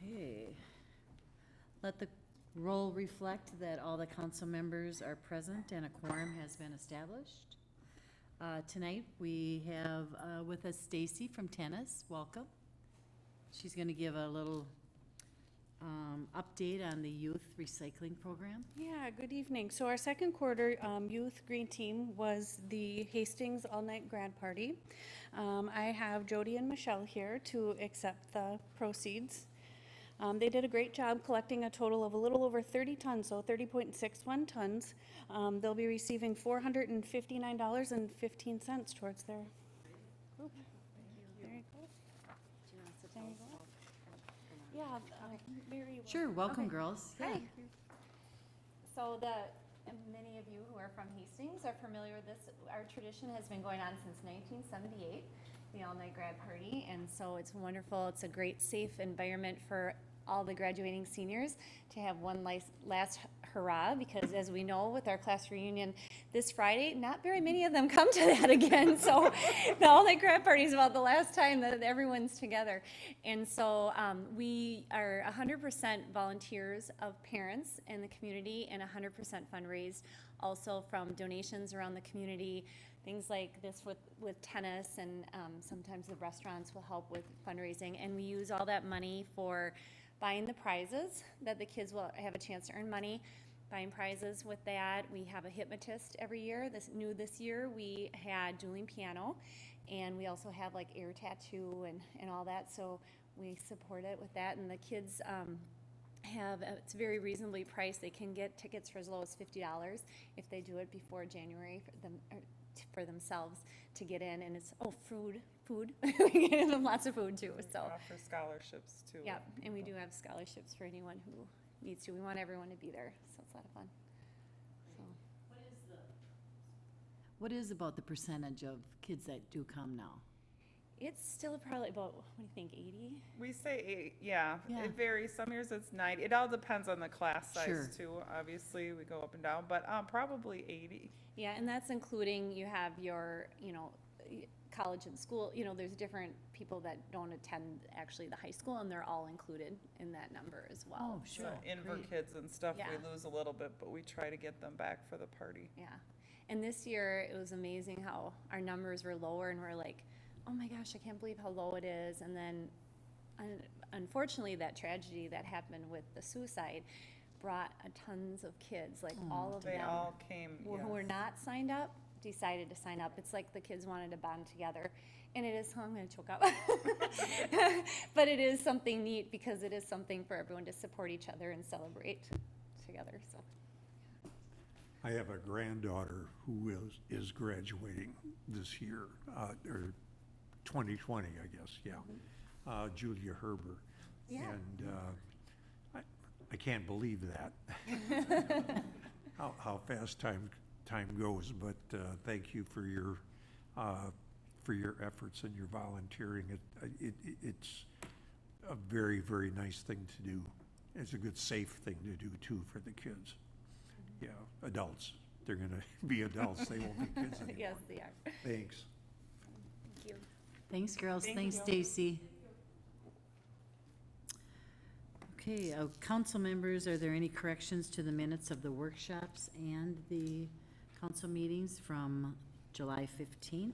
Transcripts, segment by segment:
Okay. Let the roll reflect that all the council members are present and a quorum has been established. Tonight, we have with us Stacy from tennis. Welcome. She's going to give a little update on the youth recycling program. Yeah, good evening. So our second quarter youth green team was the Hastings all-night grad party. I have Jody and Michelle here to accept the proceeds. They did a great job collecting a total of a little over 30 tons, so 30.61 tons. They'll be receiving $459.15 towards their group. There you go. There you go. Yeah, Mary. Sure, welcome, girls. Hi. Yeah. So many of you who are from Hastings are familiar with this. Our tradition has been going on since 1978, the all-night grad party, and so it's wonderful. It's a great, safe environment for all the graduating seniors to have one last hurrah, because as we know with our class reunion this Friday, not very many of them come to that again. So the all-night grad party is about the last time that everyone's together. And so we are 100% volunteers of parents in the community and 100% fundraised also from donations around the community. Things like this with tennis, and sometimes the restaurants will help with fundraising. And we use all that money for buying the prizes that the kids will have a chance to earn money, buying prizes with that. We have a hypnotist every year. This year we had dueling piano, and we also have like ear tattoo and all that. So we support it with that. And the kids it's very reasonably priced. They can get tickets for as low as $50 if they do it before January for themselves to get in. And it's food. We give them lots of food too. So offer scholarships too. Yeah, and we do have scholarships for anyone who needs to. We want everyone to be there, so it's a lot of fun. So What is about the percentage of kids that do come now? it's still probably about, what do you think, 80? We say 8, yeah. Yeah. It varies. Some years it's 90. It all depends on the class size Sure. too. Obviously, we go up and down, but probably 80. Yeah, and that's including you have your, college and school. There's different people that don't attend actually the high school, and they're all included in that number as well. Oh, sure. So invert Great. kids and stuff, Yeah. we lose a little bit, but we try to get them back for the party. Yeah, and this year it was amazing how our numbers were lower, and we're like, oh my gosh, I can't believe how low it is. And then unfortunately that tragedy that happened with the suicide brought tons of kids, like all of They them all came, who were not signed up decided to sign up. It's like the kids wanted to bond together, and it is, I'm going to choke up, but it is something neat because it is something for everyone to support each other and celebrate together. So I have a granddaughter who is graduating this year, or 2020, I guess, yeah. Julia Herber. Yeah. And I can't believe that, how fast time goes, but thank you for your efforts and your volunteering. It's a very, very nice thing to do. It's a good, safe thing to do too for the kids. Yeah, adults. They're gonna be adults. They won't be kids anymore. yes, they are. Thanks. Thank you. Thanks, girls. Thank Thanks, you. Stacy. Okay, council members, are there any corrections to the minutes of the workshops and the council meetings from July 15th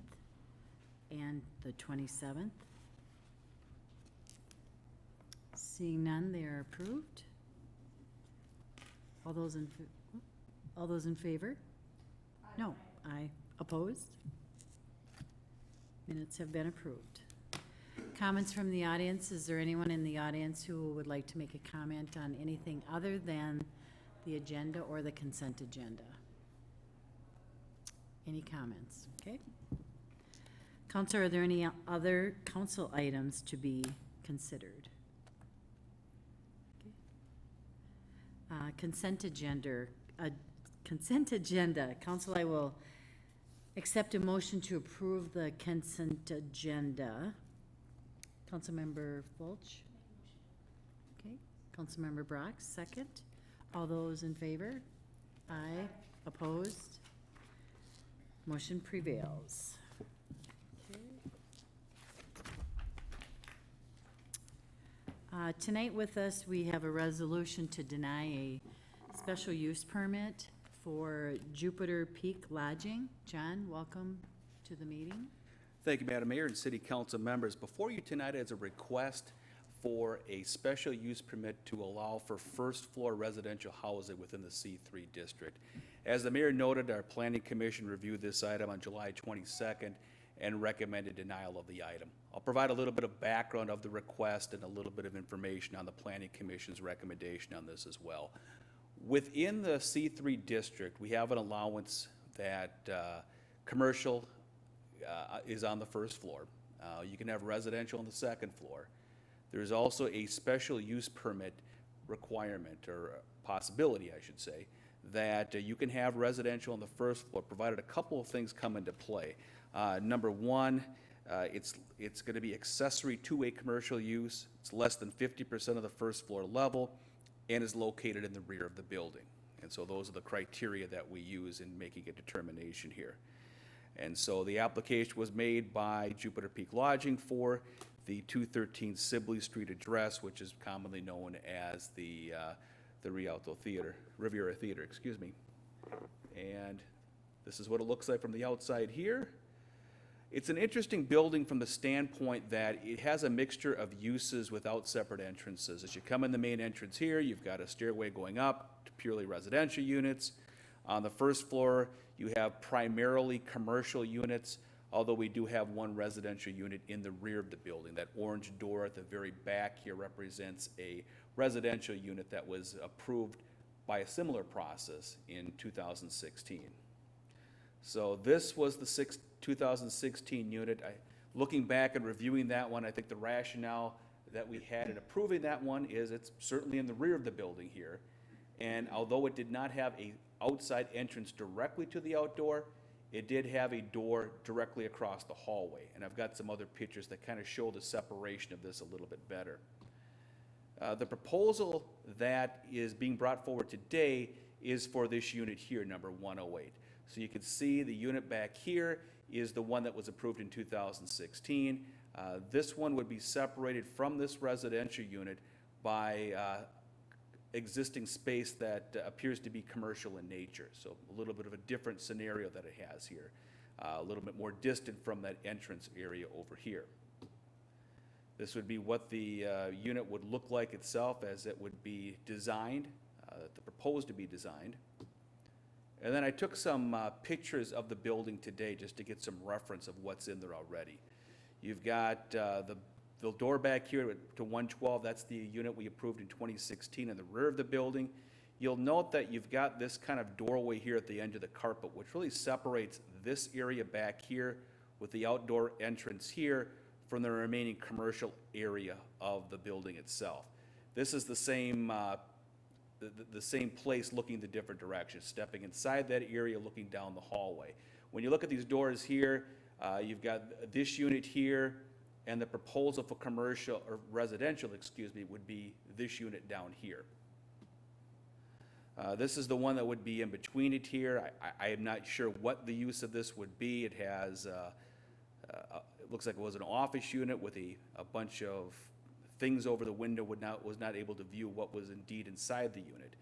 and the 27th? Seeing none, they are approved. All those in favor? No, aye. Opposed? Minutes have been approved. Comments from the audience. Is there anyone in the audience who would like to make a comment on anything other than the agenda or the consent agenda? Any comments? Okay. Council, are there any other council items to be considered? Okay. Consent agenda. Council, I will accept a motion to approve the consent agenda. Councilmember Fulch? Okay. Councilmember Brock, second. All those in favor? Aye. Opposed? Motion prevails. Okay. Tonight with us, we have a resolution to deny a special use permit for Jupiter Peak Lodging. John, welcome to the meeting. Thank you, Madam Mayor and City Council members. Before you tonight is a request for a special use permit to allow for first-floor residential housing within the C3 district. As the mayor noted, our Planning Commission reviewed this item on July 22nd and recommended denial of the item. I'll provide a little bit of background of the request and a little bit of information on the Planning Commission's recommendation on this as well. Within the C3 district, we have an allowance that commercial is on the first floor. You can have residential on the second floor. There's also a special use permit requirement, or possibility, I should say, that you can have residential on the first floor, provided a couple of things come into play. Number one, it's going to be accessory to a commercial use. It's less than 50% of the first floor level and is located in the rear of the building. And so those are the criteria that we use in making a determination here. And so the application was made by Jupiter Peak Lodging for the 213 Sibley Street address, which is commonly known as the Riviera Theater, excuse me. And this is what it looks like from the outside here. It's an interesting building from the standpoint that it has a mixture of uses without separate entrances. As you come in the main entrance here, you've got a stairway going up to purely residential units. On the first floor, you have primarily commercial units, although we do have one residential unit in the rear of the building. That orange door at the very back here represents a residential unit that was approved by a similar process in 2016. So this was the 2016 unit. Looking back and reviewing that one, I think the rationale that we had in approving that one is it's certainly in the rear of the building here. And although it did not have a outside entrance directly to the outdoor, it did have a door directly across the hallway. And I've got some other pictures that kind of show the separation of this a little bit better. The proposal that is being brought forward today is for this unit here, number 108. So you can see the unit back here is the one that was approved in 2016. This one would be separated from this residential unit by existing space that appears to be commercial in nature. So a little bit of a different scenario that it has here. A little bit more distant from that entrance area over here. This would be what the unit would look like itself as it would be designed, proposed to be designed. And then I took some pictures of the building today just to get some reference of what's in there already. You've got the door back here to 112, that's the unit we approved in 2016 in the rear of the building. You'll note that you've got this kind of doorway here at the end of the carpet, which really separates this area back here with the outdoor entrance here from the remaining commercial area of the building itself. This is the same place looking the different directions, stepping inside that area, looking down the hallway. When you look at these doors here, you've got this unit here, and the proposal for commercial or residential, excuse me, would be this unit down here. This is the one that would be in between it here. I am not sure what the use of this would be. It has, it looks like it was an office unit with a bunch of things over the window, was not able to view what was indeed inside the unit.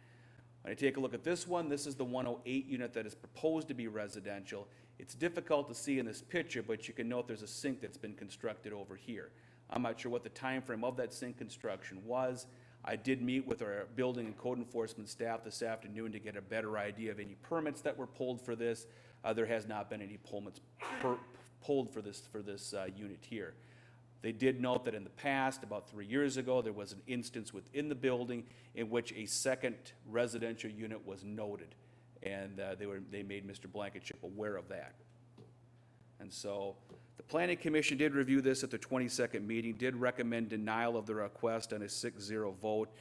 When I take a look at this one, this is the 108 unit that is proposed to be residential. It's difficult to see in this picture, but you can note there's a sink that's been constructed over here. I'm not sure what the time frame of that sink construction was. I did meet with our building and code enforcement staff this afternoon to get a better idea of any permits that were pulled for this. There has not been any permits pulled for this unit here. They did note that in the past, about 3 years ago, there was an instance within the building in which a second residential unit was noted, and they made Mr. Blankenship aware of that. And so the Planning Commission did review this at the 22nd meeting, did recommend denial of the request on a 6-0 vote.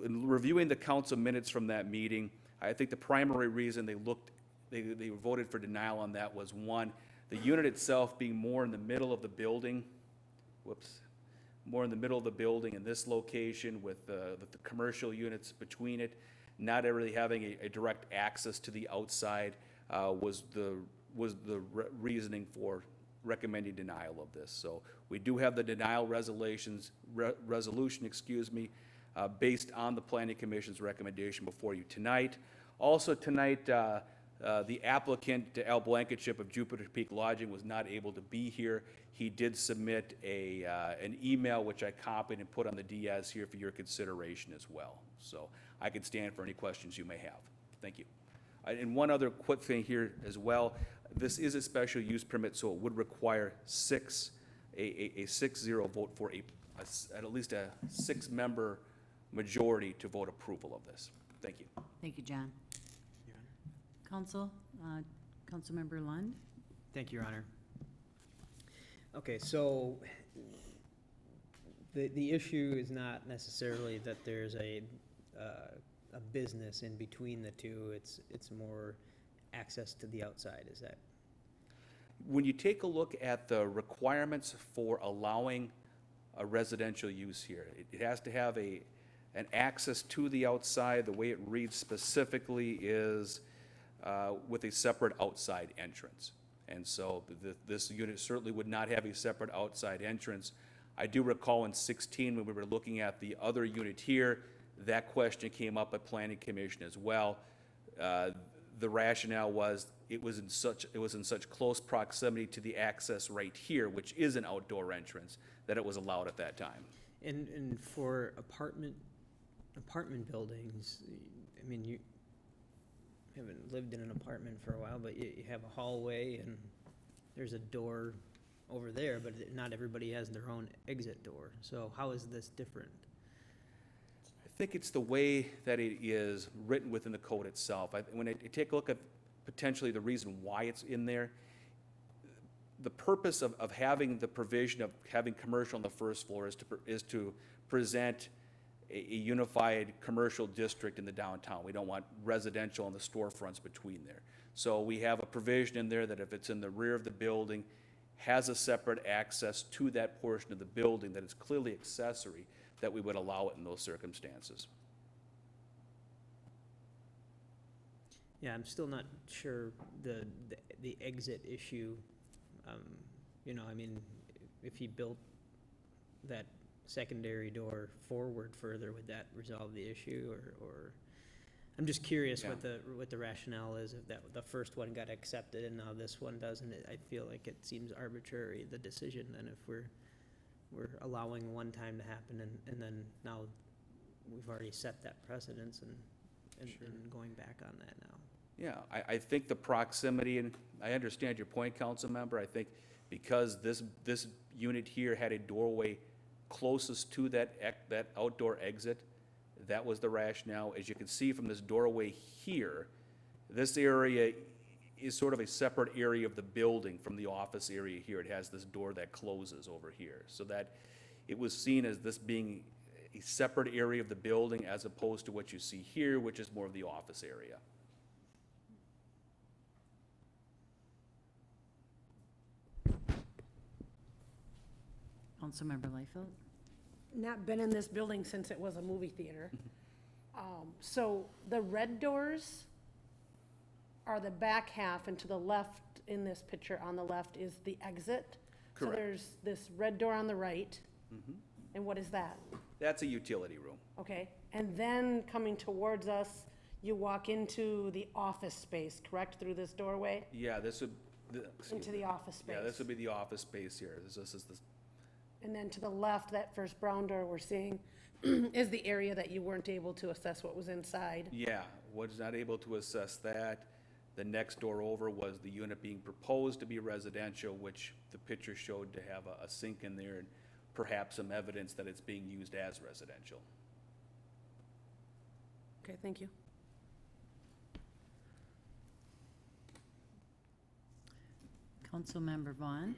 In reviewing the council minutes from that meeting, I think the primary reason they voted for denial on that was, one, the unit itself being more in the middle of the building, more in the middle of the building in this location with the commercial units between it, not really having a direct access to the outside was the reasoning for recommending denial of this. So we do have the denial resolution, based on the Planning Commission's recommendation before you tonight. Also tonight, the applicant, Al Blankenship of Jupiter Peak Lodging, was not able to be here. He did submit an email, which I copied and put on the DS here for your consideration as well. So I can stand for any questions you may have. Thank you. And one other quick thing here as well. This is a special use permit, so it would require a 6-0 vote for at least a 6-member majority to vote approval of this. Thank you. Thank you, John. Councilmember Lund? Thank you, Your Honor. Okay, so the issue is not necessarily that there's a business in between the two. It's more access to the outside, is that? When you take a look at the requirements for allowing a residential use here, it has to have an access to the outside. The way it reads specifically is with a separate outside entrance. And so this unit certainly would not have a separate outside entrance. I do recall in 16, when we were looking at the other unit here, that question came up at Planning Commission as well. The rationale was it was in such close proximity to the access right here, which is an outdoor entrance, that it was allowed at that time. And for apartment buildings, I mean, you haven't lived in an apartment for a while, but you have a hallway and there's a door over there, but not everybody has their own exit door. So how is this different? I think it's the way that it is written within the code itself. When I take a look at potentially the reason why it's in there, the purpose of having the provision of having commercial on the first floor is to present a unified commercial district in the downtown. We don't want residential on the storefronts between there. So we have a provision in there that if it's in the rear of the building, has a separate access to that portion of the building that is clearly accessory, that we would allow it in those circumstances. Yeah, I'm still not sure the exit issue. You know, I mean, if he built that secondary door forward further, would that resolve the issue, or I'm just curious what the rationale is if the first one got accepted and now this one doesn't. I feel like it seems arbitrary, the decision, then if we're allowing one time to happen and then now we've already set that precedence and going back on that now. Yeah, I think the proximity, and I understand your point, council member. I think because this unit here had a doorway closest to that outdoor exit, that was the rationale. As you can see from this doorway here, this area is sort of a separate area of the building from the office area here. It has this door that closes over here, so that it was seen as this being a separate area of the building as opposed to what you see here, which is more of the office area. Councilmember Liefeld? Not been in this building since it was a movie theater. So the red doors are the back half, and to the left in this picture on the left is the exit. Correct. So there's this red door on the right. And what is that? That's a utility room. Okay, and then coming towards us, you walk into the office space, correct, through this doorway? Yeah, this would, Into the office space. yeah, this would be the office space here. This is the, And then to the left, that first brown door we're seeing is the area that you weren't able to assess what was inside. yeah, was not able to assess that. The next door over was the unit being proposed to be residential, which the picture showed to have a sink in there and perhaps some evidence that it's being used as residential. Okay, thank you. Councilmember Vaughn?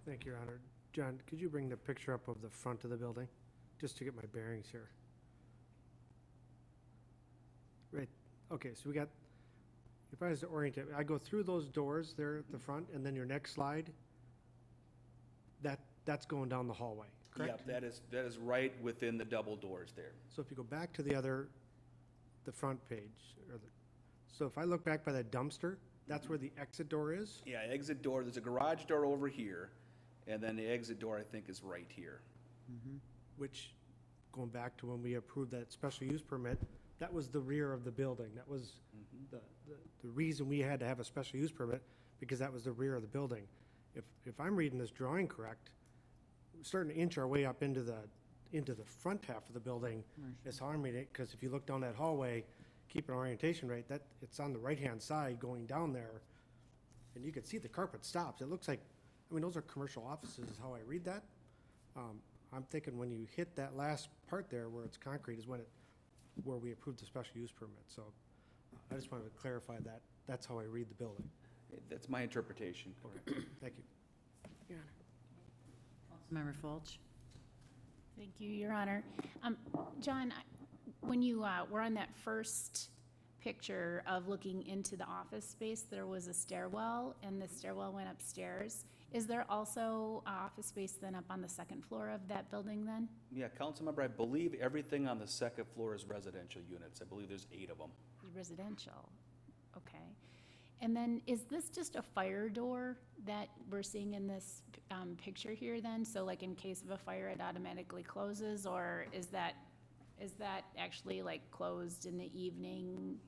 Thank you, Your Honor. John, could you bring the picture up of the front of the building, just to get my bearings here? Right, okay, so we got, if I was to orient it, I go through those doors there at the front, and then your next slide, that's going down the hallway, correct? Yep, that is right within the double doors there. So if you go back to the front page, so if I look back by that dumpster, That's where the exit door is? Yeah, exit door, there's a garage door over here, and then the exit door, I think, is right here. Which, going back to when we approved that special use permit, that was the rear of the building. That was the reason we had to have a special use permit, because that was the rear of the building. If I'm reading this drawing correct, we're starting to inch our way up into the front half of the building, is how I'm reading it, because if you look down that hallway, keep an orientation right, that, it's on the right-hand side going down there, and you can see the carpet stops. It looks like, I mean, those are commercial offices is how I read that. I'm thinking when you hit that last part there where it's concrete is where we approved the special use permit. So I just wanted to clarify that. That's how I read the building. That's my interpretation. Okay, thank you. Your Honor. Councilmember Fulch. Thank you, Your Honor. John, when you were on that first picture of looking into the office space, there was a stairwell, and the stairwell went upstairs. Is there also office space then up on the second floor of that building then? Yeah, Councilmember, I believe everything on the second floor is residential units. I believe there's 8 of them. Residential, okay. And then is this just a fire door that we're seeing in this picture here then? So like in case of a fire, it automatically closes, or is that actually like closed in the evening?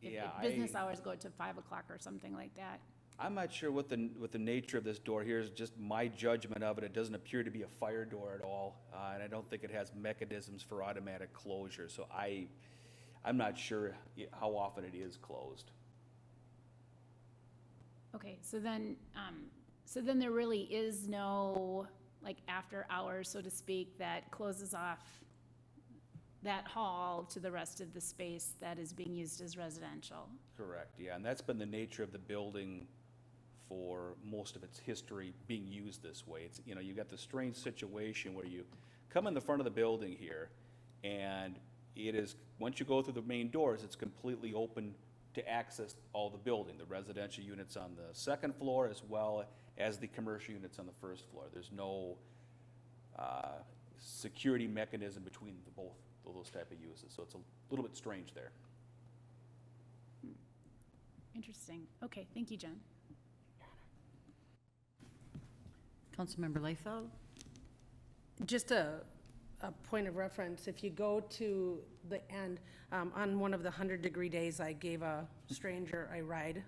If Yeah, business hours go to 5 o'clock or something like that? I'm not sure what the nature of this door here is, just my judgment of it. It doesn't appear to be a fire door at all, and I don't think it has mechanisms for automatic closure. So I'm not sure how often it is closed. Okay, so then there really is no, like, after hours, so to speak, that closes off that hall to the rest of the space that is being used as residential? Correct, yeah, and that's been the nature of the building for most of its history, being used this way. It's, you know, you got the strange situation where you come in the front of the building here, and it is, once you go through the main doors, it's completely open to access all the building, the residential units on the second floor as well as the commercial units on the first floor. There's no security mechanism between both of those type of uses, so it's a little bit strange there. Interesting. Okay, thank you, Jen. Councilmember Layfeld. Just a point of reference, if you go to the end, on one of the 100-degree days, I gave a stranger a ride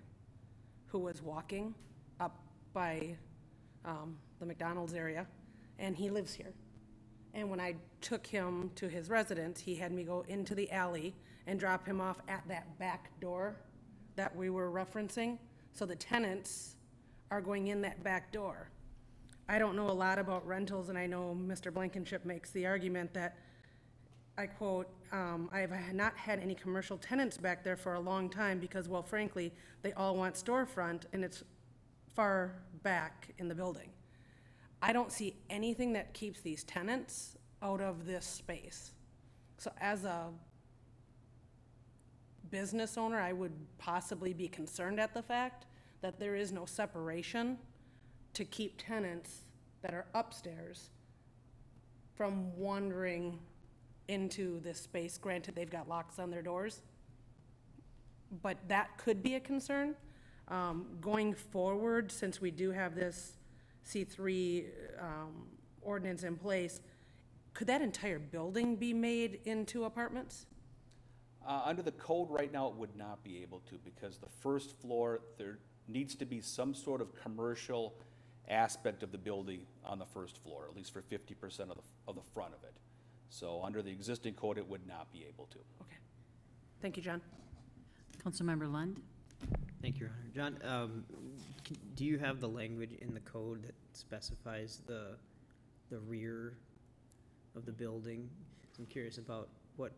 who was walking up by the McDonald's area, and he lives here. And when I took him to his residence, he had me go into the alley and drop him off at that back door that we were referencing. So the tenants are going in that back door. I don't know a lot about rentals, and I know Mr. Blankenship makes the argument that, I quote, I have not had any commercial tenants back there for a long time because, well, frankly, they all want storefront, and it's far back in the building. I don't see anything that keeps these tenants out of this space. So as a business owner, I would possibly be concerned at the fact that there is no separation to keep tenants that are upstairs from wandering into this space. Granted, they've got locks on their doors, but that could be a concern. Going forward, since we do have this C3 ordinance in place, could that entire building be made into apartments? Under the code right now, it would not be able to, because the first floor, there needs to be some sort of commercial aspect of the building on the first floor, at least for 50% of the front of it. So under the existing code, it would not be able to. Okay. Thank you, John. Councilmember Lund. Thank you, Your Honor. John, do you have the language in the code that specifies the rear of the building? I'm curious about what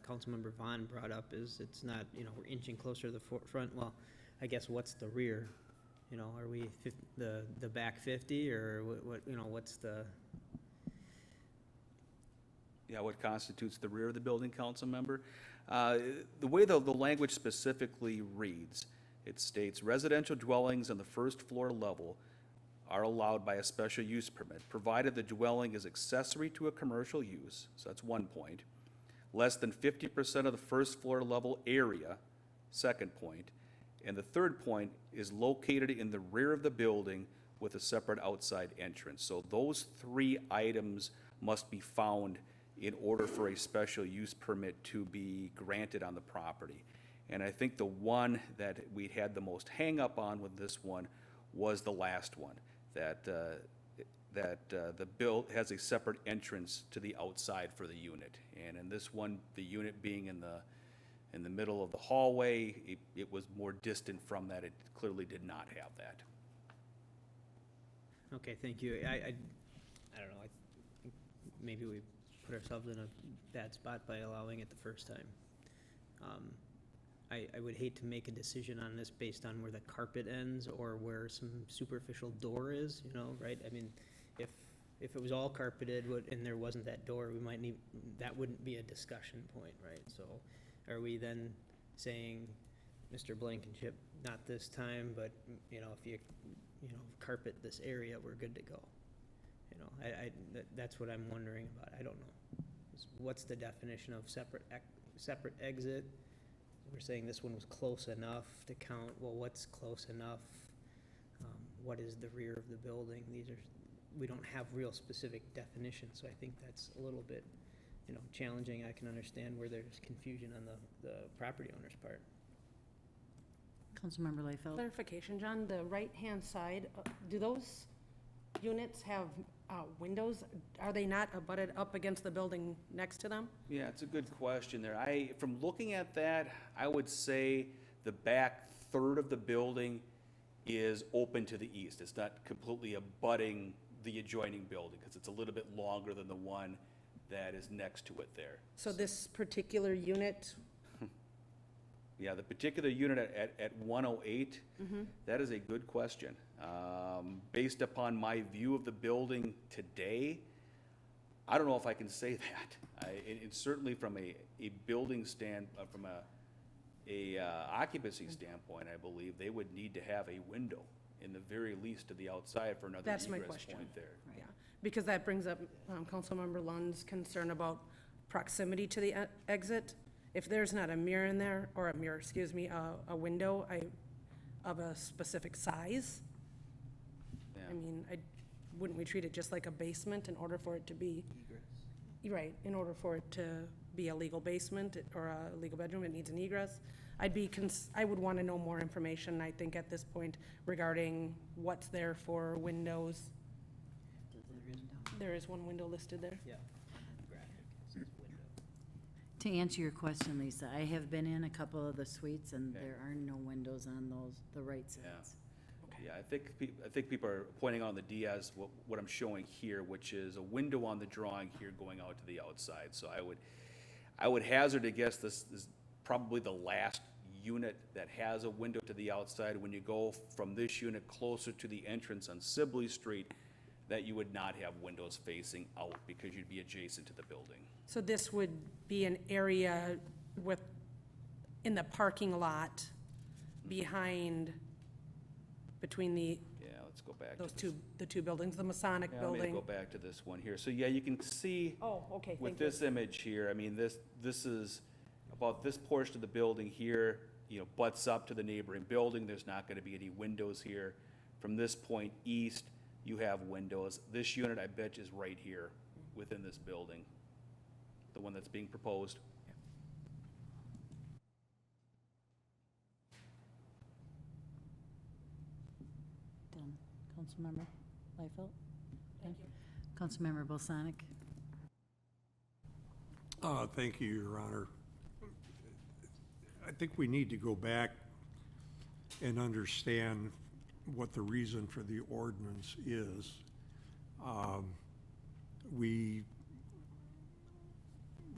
Councilmember Vaughn brought up is it's not, you know, we're inching closer to the front. Well, I guess what's the rear? You know, are we the back 50 or what, you know, what's the? Yeah, what constitutes the rear of the building, council member? The way the language specifically reads, it states residential dwellings on the first floor level are allowed by a special use permit, provided the dwelling is accessory to a commercial use, so that's one point. Less than 50% of the first floor level area second point. And the third point is located in the rear of the building with a separate outside entrance. So those three items must be found in order for a special use permit to be granted on the property. And I think the one that we had the most hang-up on with this one was the last one, that the build has a separate entrance to the outside for the unit. And in this one, the unit being in the middle of the hallway, it was more distant from that. It clearly did not have that. Okay, thank you. I don't know, maybe we put ourselves in a bad spot by allowing it the first time. I would hate to make a decision on this based on where the carpet ends or where some superficial door is, you know, right? I mean, if it was all carpeted and there wasn't that door, we might need, that wouldn't be a discussion point, right? So are we then saying, Mr. Blankenship, not this time, but, you know, if you carpet this area, we're good to go? You know, that's what I'm wondering about. I don't know. What's the definition of separate exit? We're saying this one was close enough to count. Well, what's close enough? What is the rear of the building? We don't have real specific definitions, so I think that's a little bit, you know, challenging. I can understand where there's confusion on the property owner's part. Councilmember Layfield. Clarification, John, the right-hand side, do those units have windows? Are they not abutted up against the building next to them? Yeah, it's a good question there. From looking at that, I would say the back third of the building is open to the east. It's not completely abutting the adjoining building, because it's a little bit longer than the one that is next to it there. So this particular unit, Yeah, the particular unit at 108, that is a good question. Based upon my view of the building today, I don't know if I can say that. It's certainly from a building from a occupancy standpoint, I believe they would need to have a window in the very least to the outside for another that's my egress question. point there. Yeah, because that brings up Councilmember Lund's concern about proximity to the exit. If there's not a mirror in there, or a window of a specific size, Yeah. I mean, wouldn't we treat it just like a basement in order for it to be? Right, in order for it to be a legal basement or a legal bedroom, it needs an egress. I would want to know more information, I think, at this point regarding what's there for windows. There is one window listed there. Yeah. Graphic, it says window. To answer your question, Lisa, I have been in a couple of the suites and Okay. there are no windows on the right sides. Yeah, I think people are pointing on the Diaz, what I'm showing here, which is a window on the drawing here going out to the outside. So I would hazard to guess this is probably the last unit that has a window to the outside. When you go from this unit closer to the entrance on Sibley Street, that you would not have windows facing out because you'd be adjacent to the building. So this would be an area in the parking lot between Yeah, let's go back to this. the two buildings, the Masonic Yeah, I'm gonna building. go back to this one here. So yeah, you can see Oh, okay, with thank you. this image here, I mean, this is about this portion of the building here, you know, butts up to the neighboring building. There's not gonna be any windows here. From this point east, you have windows. This unit, I bet, is right here within this building, the one that's being proposed. Done. Councilmember Layfield? Thank you. Councilmember Bosanic? Thank you, Your Honor. I think we need to go back and understand what the reason for the ordinance is. We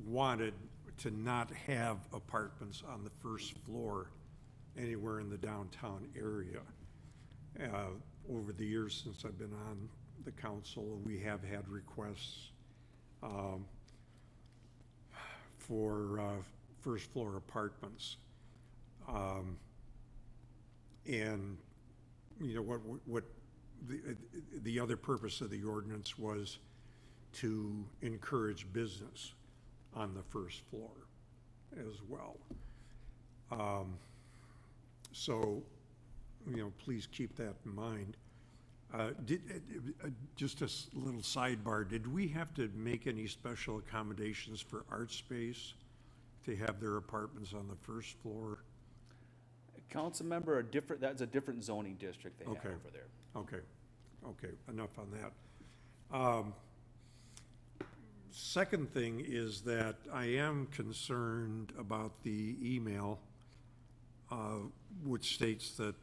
wanted to not have apartments on the first floor anywhere in the downtown area. Over the years since I've been on the council, we have had requests for first floor apartments. And you know, what the other purpose of the ordinance was to encourage business on the first floor as well. So, please keep that in mind. Just a little sidebar, did we have to make any special accommodations for art space to have their apartments on the first floor? Council member, that's a different zoning district they have Okay. over there. Okay, enough on that. Second thing is that I am concerned about the email, which states that,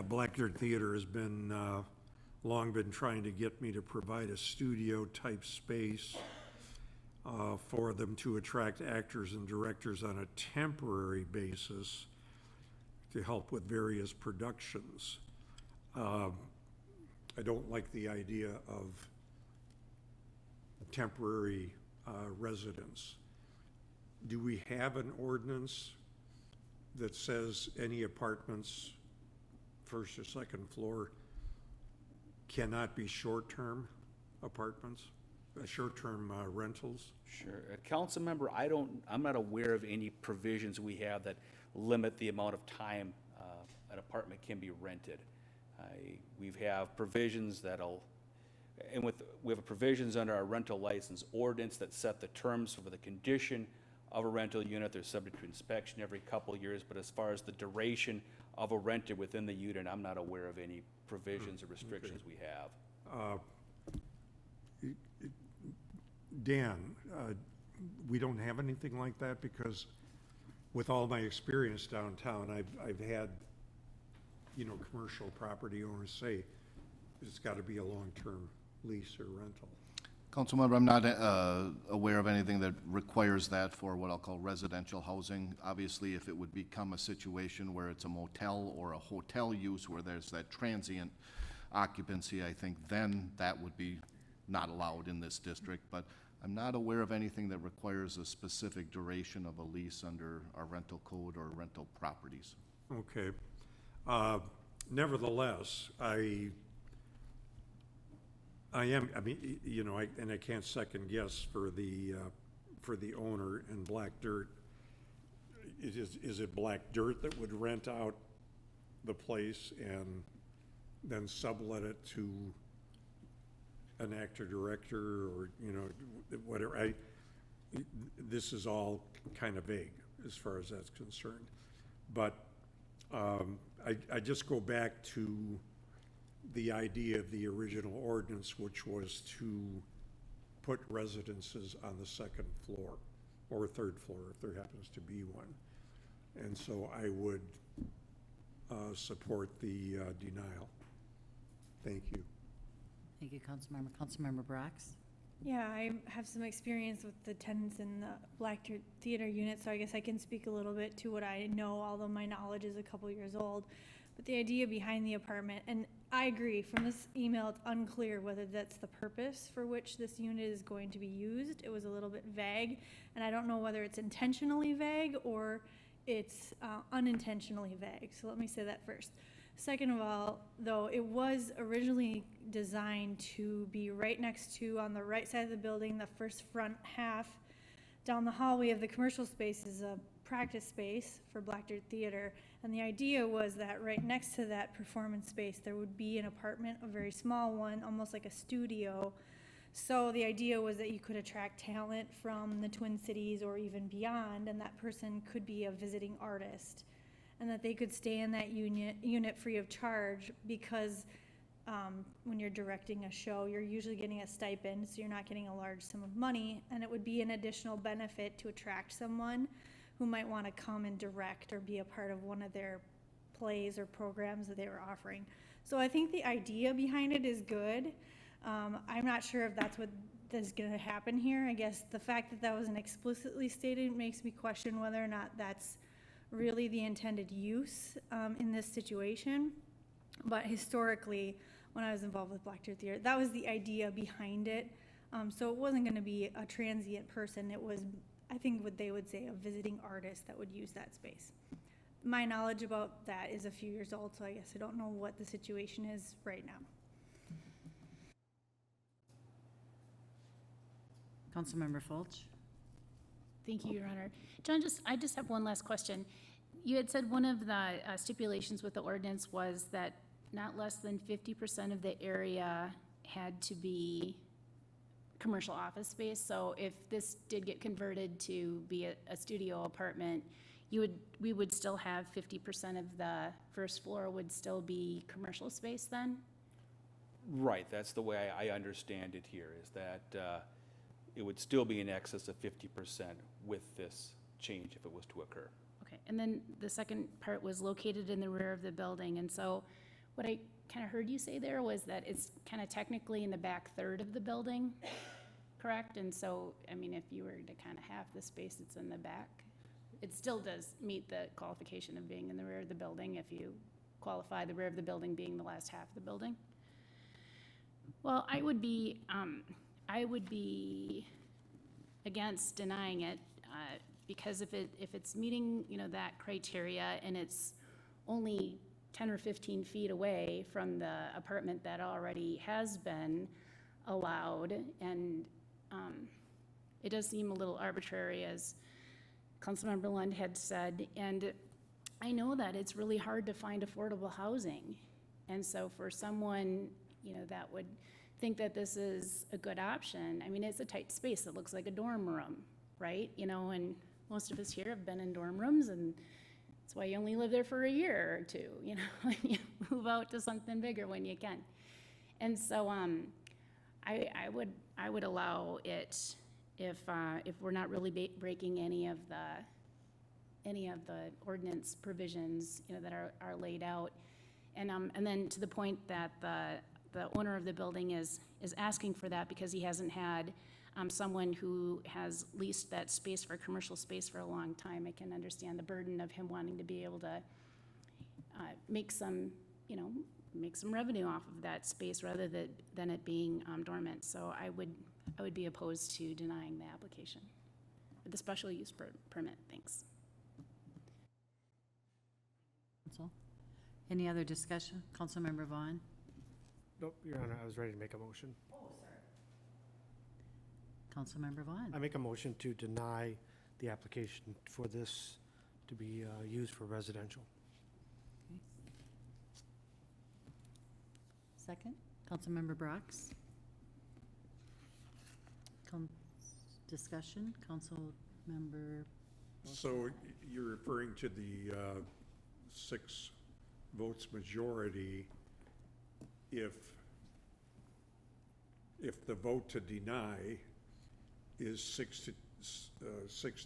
Black Dirt Theater has been, long been trying to get me to provide a studio-type space for them to attract actors and directors on a temporary basis to help with various productions. I don't like the idea of temporary residence. Do we have an ordinance that says any apartments, first or second floor, cannot be short-term apartments, short-term rentals? Sure. Council member, I'm not aware of any provisions we have that limit the amount of time an apartment can be rented. We have provisions we have provisions under our rental license ordinance that set the terms for the condition of a rental unit. They're subject to inspection every couple of years, but as far as the duration of a renter within the unit, I'm not aware of any provisions or restrictions we have. Dan, we don't have anything like that, because with all my experience downtown, I've had, commercial property owners say it's got to be a long-term lease or rental. Councilmember, I'm not aware of anything that requires that for what I'll call residential housing. Obviously, if it would become a situation where it's a motel or a hotel use where there's that transient occupancy, I think then that would be not allowed in this district. But I'm not aware of anything that requires a specific duration of a lease under our rental code or rental properties. Okay. Nevertheless, I can't second guess for the owner in Black Dirt. Is it Black Dirt that would rent out the place and then sublet it to an actor-director or, whatever? This is all kind of vague as far as that's concerned. But I just go back to the idea of the original ordinance, which was to put residences on the second floor or third floor if there happens to be one. And so I would support the denial. Thank you. Thank you, Councilmember. Councilmember Brox? Yeah, I have some experience with the tenants in the Black Dirt Theater unit, so I guess I can speak a little bit to what I know, although my knowledge is a couple years old. But the idea behind the apartment, and I agree, from this email, it's unclear whether that's the purpose for which this unit is going to be used. It was a little bit vague, and I don't know whether it's intentionally vague or it's unintentionally vague. So let me say that first. Second of all, though, it was originally designed to be right next to, on the right side of the building, the first front half. Down the hallway of the commercial space is a practice space for Black Dirt Theater. And the idea was that right next to that performance space, there would be an apartment, a very small one, almost like a studio. So the idea was that you could attract talent from the Twin Cities or even beyond, and that person could be a visiting artist. And that they could stay in that unit free of charge, because when you're directing a show, you're usually getting a stipend, so you're not getting a large sum of money, and it would be an additional benefit to attract someone who might want to come and direct or be a part of one of their plays or programs that they were offering. So I think the idea behind it is good. I'm not sure if that's what is going to happen here. I guess the fact that that wasn't explicitly stated makes me question whether or not that's really the intended use in this situation. But historically, when I was involved with Black Dirt Theater, that was the idea behind it. So it wasn't going to be a transient person. It was, I think what they would say, a visiting artist that would use that space. My knowledge about that is a few years old, so I guess I don't know what the situation is right now. Councilmember Fulch? Thank you, Your Honor. John, I just have one last question. You had said one of the stipulations with the ordinance was that not less than 50% of the area had to be commercial office space. So if this did get converted to be a studio apartment, we would still have 50% of the first floor would still be commercial space then? Right, that's the way I understand it here, is that it would still be in excess of 50% with this change if it was to occur. Okay, and then the second part was located in the rear of the building, and so what I kind of heard you say there was that it's kind of technically in the back third of the building, correct? And so, I mean, if you were to kind of half the space that's in the back, it still does meet the qualification of being in the rear of the building if you qualify the rear of the building being the last half of the building. Well, I would be against denying it, because if it's meeting, that criteria and it's only 10 or 15 feet away from the apartment that already has been allowed, and it does seem a little arbitrary, as Councilmember Lund had said, and I know that it's really hard to find affordable housing, and so for someone, that would think that this is a good option. I mean, it's a tight space. It looks like a dorm room, right? And most of us here have been in dorm rooms, and that's why you only live there for a year or two, and you move out to something bigger when you can. And so I would allow it if we're not really breaking any of the ordinance provisions, that are laid out. And then to the point that the owner of the building is asking for that because he hasn't had someone who has leased that space for commercial space for a long time. I can understand the burden of him wanting to be able to make some revenue off of that space rather than it being dormant. So I would be opposed to denying the application, the special use permit. Thanks. Council? Any other discussion? Councilmember Vaughn? Nope, Your Honor, I was ready to make a motion. Councilmember Vaughn? I make a motion to deny the application for this to be used for residential. Okay. Second? Councilmember Brox? Discussion? Councilmember? So you're referring to the 6 votes majority if the vote to deny is 6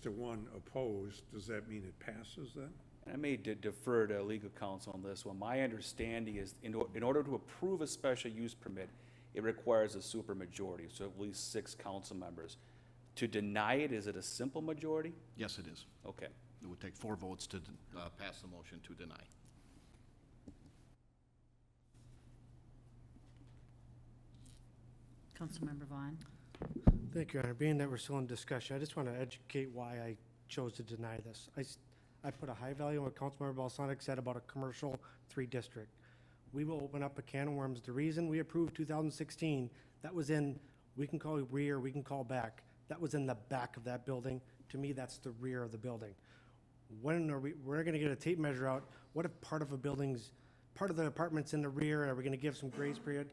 to 1 opposed, does that mean it passes then? I may defer to legal counsel on this one. My understanding is in order to approve a special use permit, it requires a supermajority, so at least 6 council members. To deny it, is it a simple majority? Yes, it is. Okay. It would take 4 votes to pass the motion to deny. Councilmember Vaughn? Thank you, Your Honor. Being that we're still in discussion, I just want to educate why I chose to deny this. I put a high value on what Councilmember Balsonic said about a commercial 3 district. We will open up a can of worms. The reason we approved 2016, that was in, we can call rear, we can call back. That was in the back of that building. To me, that's the rear of the building. When are we're going to get a tape measure out. What if part of the apartment's in the rear? Are we going to give some grace period?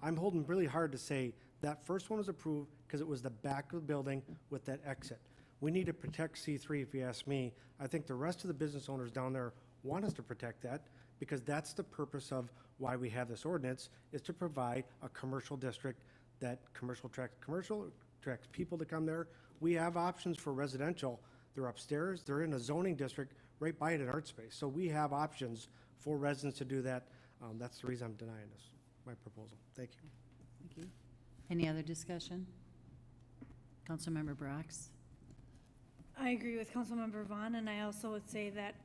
I'm holding really hard to say that first one was approved because it was the back of the building with that exit. We need to protect C3 if you ask me. I think the rest of the business owners down there want us to protect that because that's the purpose of why we have this ordinance, is to provide a commercial district that commercial, attracts people to come there. We have options for residential. They're upstairs, they're in a zoning district right by an art space. So we have options for residents to do that. That's the reason I'm denying this, my proposal. Thank you. Thank you. Any other discussion? Councilmember Brox? I agree with Councilmember Vaughn, and I also would say that,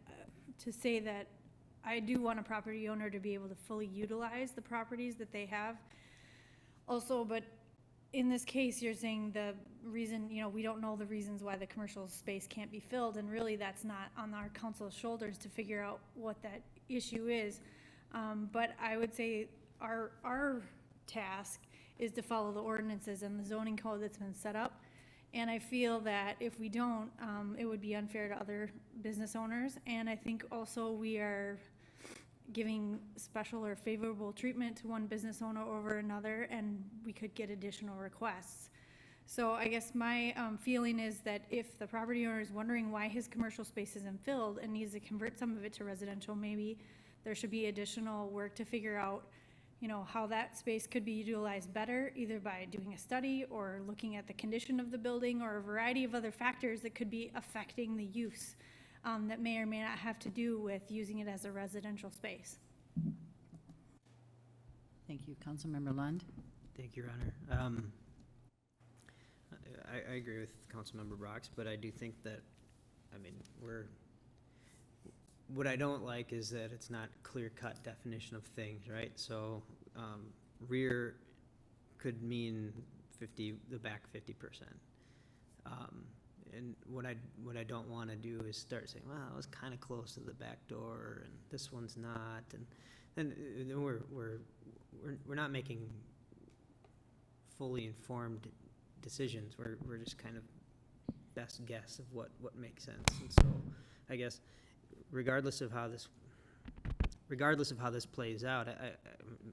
I do want a property owner to be able to fully utilize the properties that they have. Also, but in this case, you're saying the reason, we don't know the reasons why the commercial space can't be filled, and really that's not on our council's shoulders to figure out what that issue is. But I would say our task is to follow the ordinances and the zoning code that's been set up. And I feel that if we don't, it would be unfair to other business owners. And I think also we are giving special or favorable treatment to one business owner over another, and we could get additional requests. So I guess my feeling is that if the property owner is wondering why his commercial space isn't filled and needs to convert some of it to residential, maybe there should be additional work to figure out, you know, how that space could be utilized better, either by doing a study or looking at the condition of the building or a variety of other factors that could be affecting the use that may or may not have to do with using it as a residential space. Thank you. Councilmember Lund? Thank you, Your Honor. I agree with Councilmember Brox, but I do think that, I mean, what I don't like is that it's not clear-cut definition of things, right? So, rear could mean the back 50%. And what I don't want to do is start saying, well, it was kind of close to the back door, and this one's not, and then we're not making fully informed decisions. We're just kind of best guess of what makes sense. And so I guess regardless of how this plays out,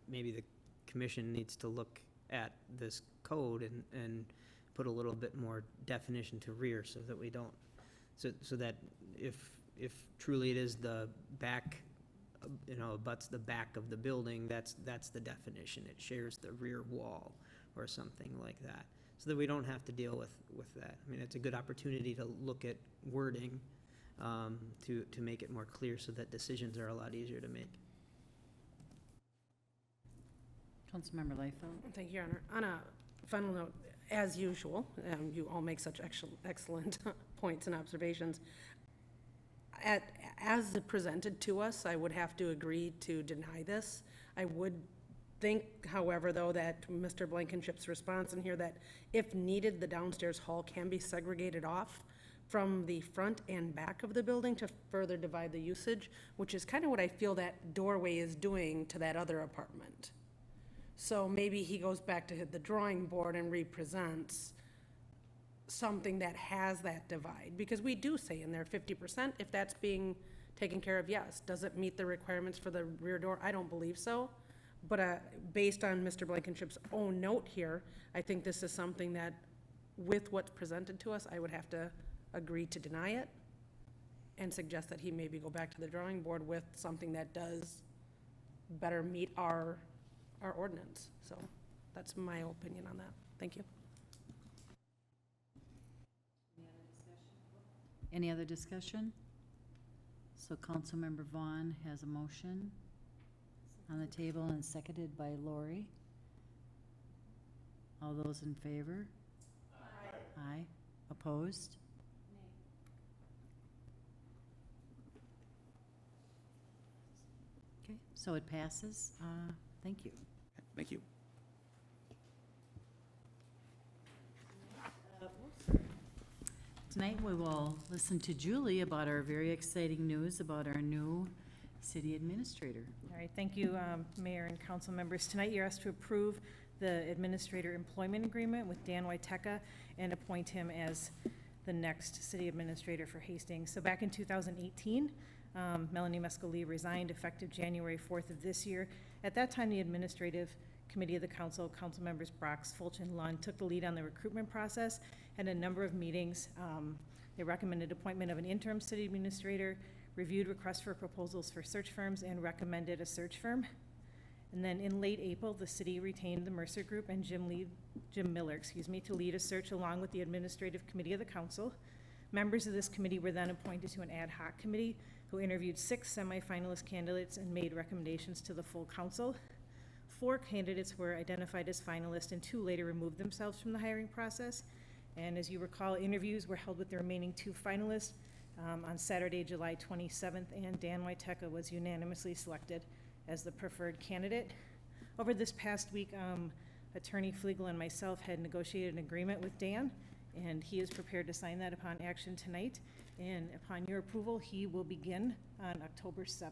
maybe the commission needs to look at this code and put a little bit more definition to rear, so that we don't, so that if truly it is the back, you know, abuts the back of the building, that's the definition. It shares the rear wall or something like that, so that we don't have to deal with that. I mean, it's a good opportunity to look at wording to make it more clear, so that decisions are a lot easier to make. Councilmember Liefeld? Thank you, Your Honor. On a final note, as usual, you all make such excellent points and observations. As presented to us, I would have to agree to deny this. I would think, however, though, that Mr. Blankenship's response in here, that if needed, the downstairs hall can be segregated off from the front and back of the building to further divide the usage, which is kind of what I feel that doorway is doing to that other apartment. So maybe he goes back to the drawing board and represents something that has that divide, because we do say in there 50%, if that's being taken care of, yes. Does it meet the requirements for the rear door? I don't believe so. But based on Mr. Blankenship's own note here, I think this is something that, with what's presented to us, I would have to agree to deny it and suggest that he maybe go back to the drawing board with something that does better meet our ordinance. So that's my opinion on that. Thank you. Any other discussion? So Councilmember Vaughn has a motion on the table and seconded by Lori. All those in favor? Aye. Aye. Opposed? Okay, so it passes. Thank you. Thank you. Tonight, we will listen to Julie about our very exciting news about our new city administrator. All right, thank you, Mayor and council members. Tonight, you're asked to approve the administrator employment agreement with Dan Wojteka and appoint him as the next city administrator for Hastings. So back in 2018, Melanie Mescalee resigned effective January 4th of this year. At that time, the administrative committee of the council members Brox, Fulch, and Lund took the lead on the recruitment process, had a number of meetings. They recommended appointment of an interim city administrator, reviewed requests for proposals for search firms, and recommended a search firm. And then in late April, the city retained the Mercer Group and Jim Miller, to lead a search along with the administrative committee of the council. Members of this committee were then appointed to an ad hoc committee who interviewed 6 semi-finalist candidates and made recommendations to the full council. 4 candidates were identified as finalists, and 2 later removed themselves from the hiring process. And as you recall, interviews were held with the remaining 2 finalists on Saturday, July 27th, and Dan Wojteka was unanimously selected as the preferred candidate. Over this past week, Attorney Flegel and myself had negotiated an agreement with Dan, and he is prepared to sign that upon action tonight. And upon your approval, he will begin on October 7th.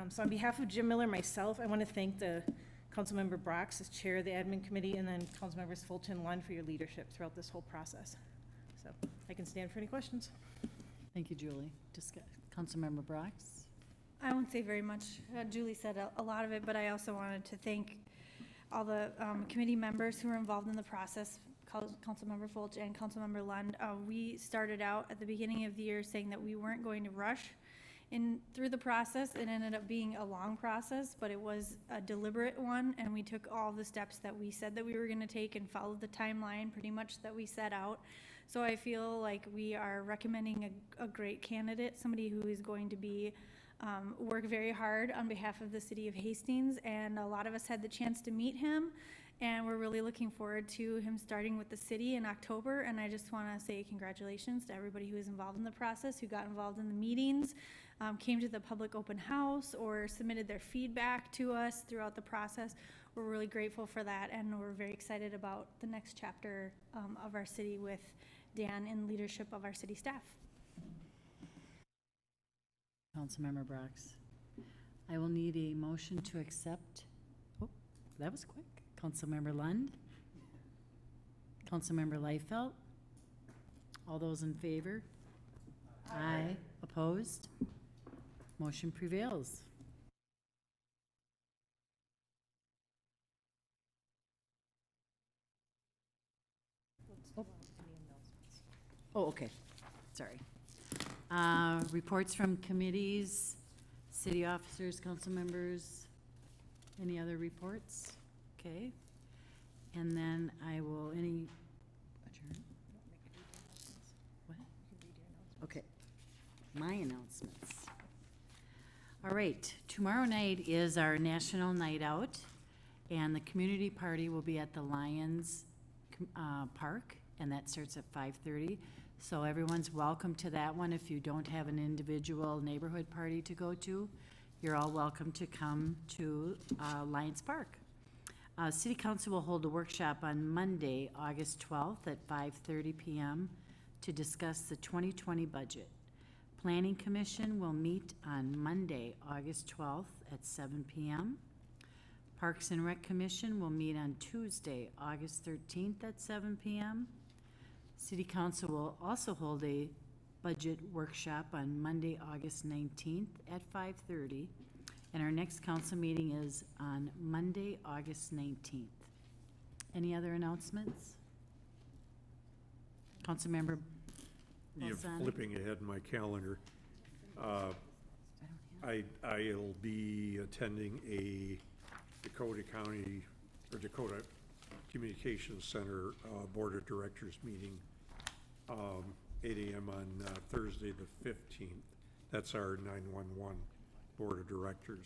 So on behalf of Jim Miller, myself, I want to thank the Councilmember Brox as Chair of the Admin Committee, and then Councilmembers Fulton, Lund for your leadership throughout this whole process. So I can stand for any questions. Thank you, Julie. Councilmember Brox? I won't say very much. Julie said a lot of it, but I also wanted to thank all the committee members who were involved in the process, Councilmember Fulch and Councilmember Lund. We started out at the beginning of the year saying that we weren't going to rush through the process. It ended up being a long process, but it was a deliberate one, and we took all the steps that we said that we were going to take and followed the timeline pretty much that we set out. So I feel like we are recommending a great candidate, somebody who is going to be work very hard on behalf of the city of Hastings, and a lot of us had the chance to meet him, and we're really looking forward to him starting with the city in October. And I just want to say congratulations to everybody who was involved in the process, who got involved in the meetings, came to the public open house, or submitted their feedback to us throughout the process. We're really grateful for that, and we're very excited about the next chapter of our city with Dan in leadership of our city staff. Councilmember Brox. I will need a motion to accept. Oh, that was quick. Councilmember Lund. Councilmember Liefeld. All those in favor? Aye. Opposed? Motion prevails. Oh, okay. Sorry. Reports from committees, city officers, council members. Any other reports? Okay. And then I will, adjourn? What? Okay. My announcements. All right. Tomorrow night is our national night out, and the community party will be at the Lions Park, and that starts at 5:30. So everyone's welcome to that one. If you don't have an individual neighborhood party to go to, you're all welcome to come to Lions Park. City Council will hold a workshop on Monday, August 12th at 5:30 p.m. to discuss the 2020 budget. Planning Commission will meet on Monday, August 12th at 7 p.m. Parks and Rec Commission will meet on Tuesday, August 13th at 7 p.m. City Council will also hold a budget workshop on Monday, August 19th at 5:30, and our next council meeting is on Monday, August 19th. Any other announcements? Councilmember You're Balsani? flipping ahead in my calendar. I'll be attending a Dakota County, or Dakota Communications Center Board of Directors meeting, 8 a.m. on Thursday the 15th. That's our 911 Board of Directors.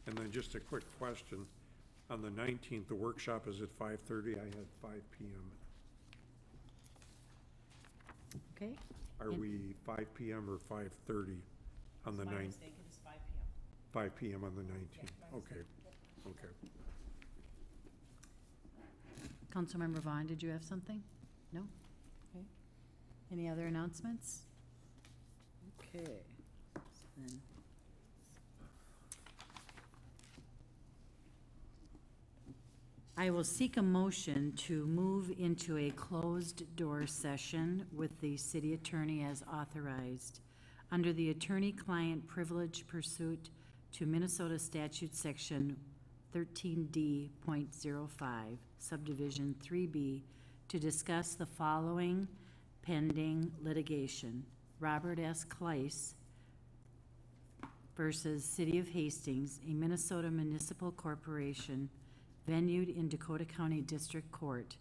And then just a quick question. On the 19th, the workshop is at 5:30. I had 5 p.m. Okay. Are we 5 p.m. or 5:30 on the 9th? It is 5 p.m. 5 p.m. on the 19th. Okay, okay. Councilmember Vaughn, did you have something? No? Okay. Any other announcements? Okay. Then I will seek a motion to move into a closed-door session with the city attorney as authorized under the attorney-client privilege pursuant to Minnesota Statute Section 13D.05, subdivision 3B, to discuss the following pending litigation. Robert S. Kleiss versus City of Hastings, a Minnesota municipal corporation venued in Dakota County District Court.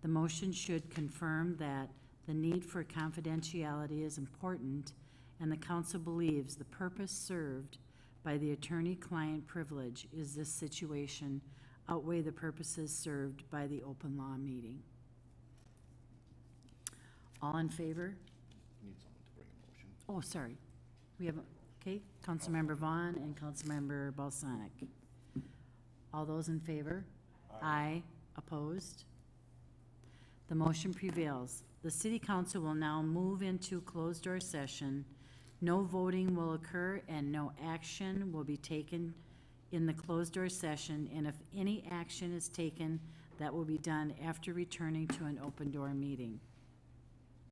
The motion should confirm that the need for confidentiality is important, and the council believes the purpose served by the attorney-client privilege is this situation outweigh the purposes served by the open law meeting. All in favor? Need someone to bring a motion. Oh, sorry. We have, okay, Councilmember Vaughn and Councilmember Balsanic. All those in favor? Aye. Opposed? The motion prevails. The City Council will now move into closed-door session. No voting will occur and no action will be taken in the closed-door session, and if any action is taken, that will be done after returning to an open-door meeting.